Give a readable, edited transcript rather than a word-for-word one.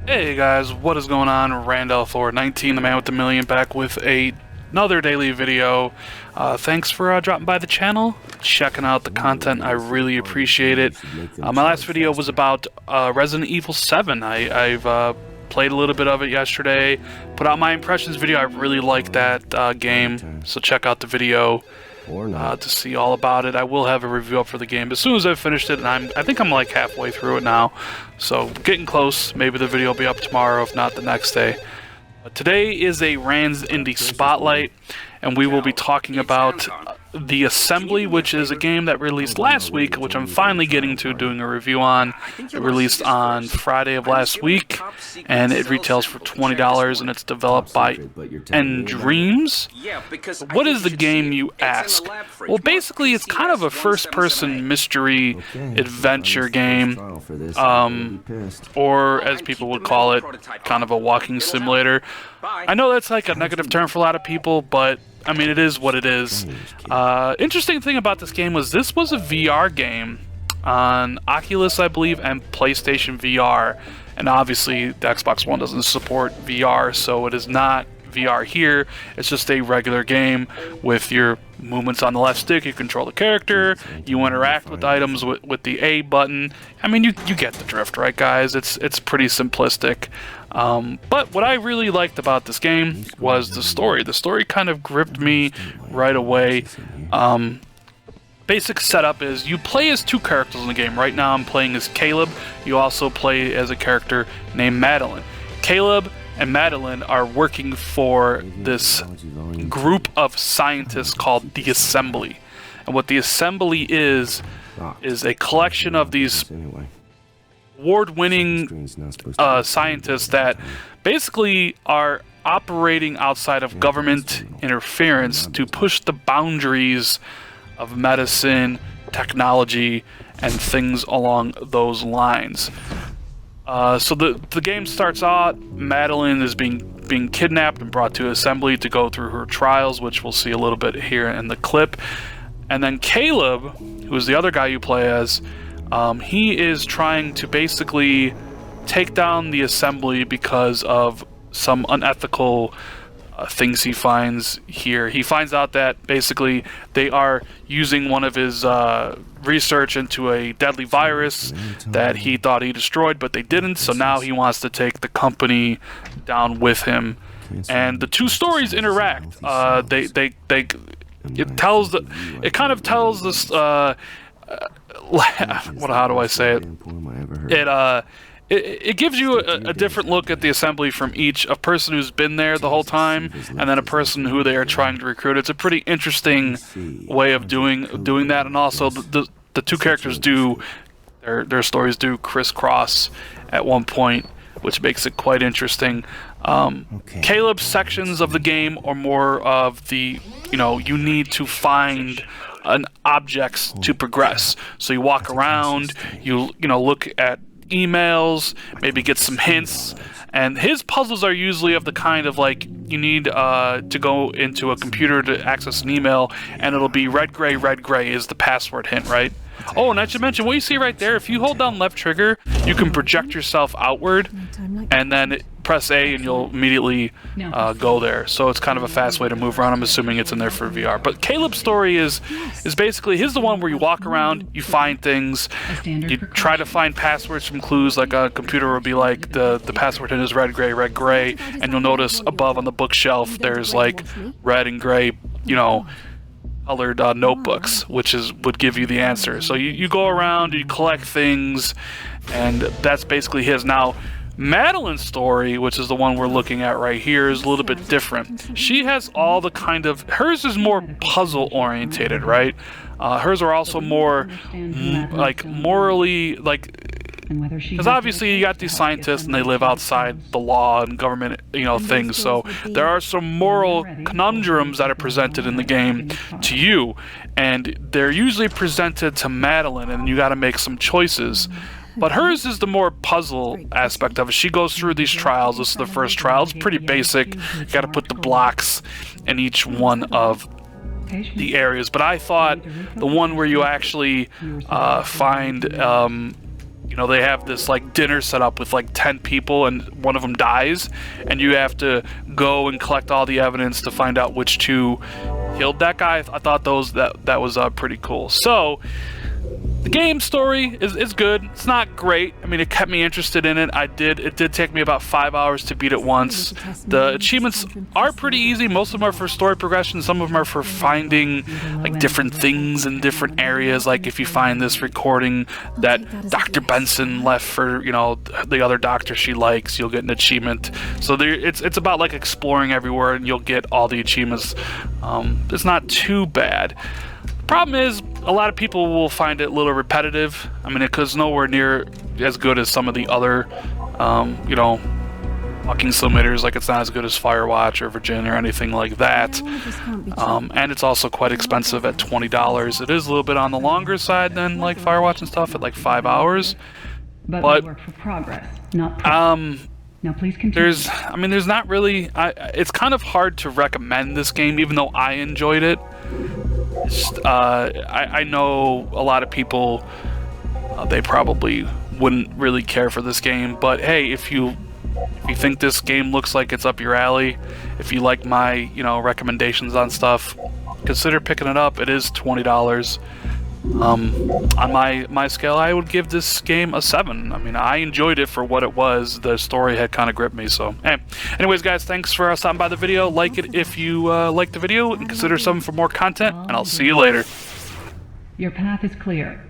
Hey guys, what is going on? Randall for 19, the man with the million, back with another daily video. Thanks for dropping by the channel, checking out the content. I really appreciate it. My last video was about Resident Evil 7. I've played a little bit of it yesterday, put out my impressions video. I really like that game, so check out the video to see all about it. I will have a review up for the game as soon as I've finished it, and I think I'm like halfway through it now, so getting close. Maybe the video will be up tomorrow, if not the next day. Today is a Rand's Indie Spotlight, and we will be talking about The Assembly, which is a game that released last week, which I'm finally getting to doing a review on. It released on Friday of last week, and it retails for $20, and it's developed by Dreams. What is the game, you ask? Well, basically, it's kind of a first-person mystery adventure game, or as people would call it, kind of a walking simulator. I know that's like a negative term for a lot of people, but I mean, it is what it is. Interesting thing about this game was this was a VR game on Oculus, I believe, and PlayStation VR. And obviously, the Xbox One doesn't support VR, so it is not VR here. It's just a regular game with your movements on the left stick. You control the character, you interact with items with the A button. I mean, you get the drift, right, guys? It's pretty simplistic. But what I really liked about this game was the story. The story kind of gripped me right away. Basic setup is you play as two characters in the game. Right now I'm playing as Caleb. You also play as a character named Madeline. Caleb and Madeline are working for this group of scientists called the Assembly. And what the Assembly is a collection of these award-winning scientists that basically are operating outside of government interference to push the boundaries of medicine, technology, and things along those lines. So the game starts out, Madeline is being kidnapped and brought to Assembly to go through her trials, which we'll see a little bit here in the clip. And then Caleb, who's the other guy you play as, he is trying to basically take down the Assembly because of some unethical things he finds here. He finds out that basically they are using one of his research into a deadly virus that he thought he destroyed, but they didn't, so now he wants to take the company down with him. And the two stories interact. It kind of tells this how do I say it? It gives you a different look at the Assembly from each, a person who's been there the whole time, and then a person who they are trying to recruit. It's a pretty interesting way of doing that, and also the two characters do their stories do crisscross at one point, which makes it quite interesting. Caleb's sections of the game are more of the, you need to find an objects to progress. So you walk around, you look at emails, maybe get some hints, and his puzzles are usually of the kind of like you need to go into a computer to access an email, and it'll be red gray is the password hint, right? Oh, and I should mention, what you see right there, if you hold down left trigger, you can project yourself outward, and then press A and you'll immediately go there. So it's kind of a fast way to move around. I'm assuming it's in there for VR. But Caleb's story is basically, he's the one where you walk around, you find things, you try to find passwords from clues, like a computer will be like, the password hint is red gray, and you'll notice above on the bookshelf there's like red and gray, colored notebooks, which would give you the answer. So you go around, you collect things, and that's basically his. Now, Madeline's story, which is the one we're looking at right here, is a little bit different. She has all the kind of, hers is more puzzle orientated, right? Hers are also more like morally, like, because obviously you got these scientists and they live outside the law and government, things. So there are some moral conundrums that are presented in the game to you, and they're usually presented to Madeline, and you got to make some choices. But hers is the more puzzle aspect of it. She goes through these trials. This is the first trial. It's pretty basic. You got to put the blocks in each one of the areas. But I thought the one where you actually find you know, they have this like dinner set up with like 10 people and one of them dies, and you have to go and collect all the evidence to find out which two killed that guy. I thought that was pretty cool. So the game story is good. It's not great. I mean, it kept me interested in it. It did take me about 5 hours to beat it once. The achievements are pretty easy. Most of them are for story progression. Some of them are for finding like different things in different areas. Like if you find this recording that Dr. Benson left for, you know, the other doctor she likes, you'll get an achievement. So it's about like exploring everywhere, and you'll get all the achievements. It's not too bad. Problem is, a lot of people will find it a little repetitive. I mean, because nowhere near as good as some of the other, you know, walking simulators. Like, it's not as good as Firewatch or Virginia or anything like that. And it's also quite expensive at $20. It is a little bit on the longer side than like Firewatch and stuff at like 5 hours. But work for progress, not now please continue. there's not really. It's kind of hard to recommend this game, even though I enjoyed it. I know a lot of people, they probably wouldn't really care for this game, but hey, if you think this game looks like it's up your alley, if you like my, you know, recommendations on stuff, consider picking it up. It is $20. On my scale, I would give this game a 7. I mean, I enjoyed it for what it was. The story had kind of gripped me, so hey. Anyways, guys, thanks for stopping by the video. Like it if you liked the video, and consider something for more content, and I'll see you later. Your path is clear.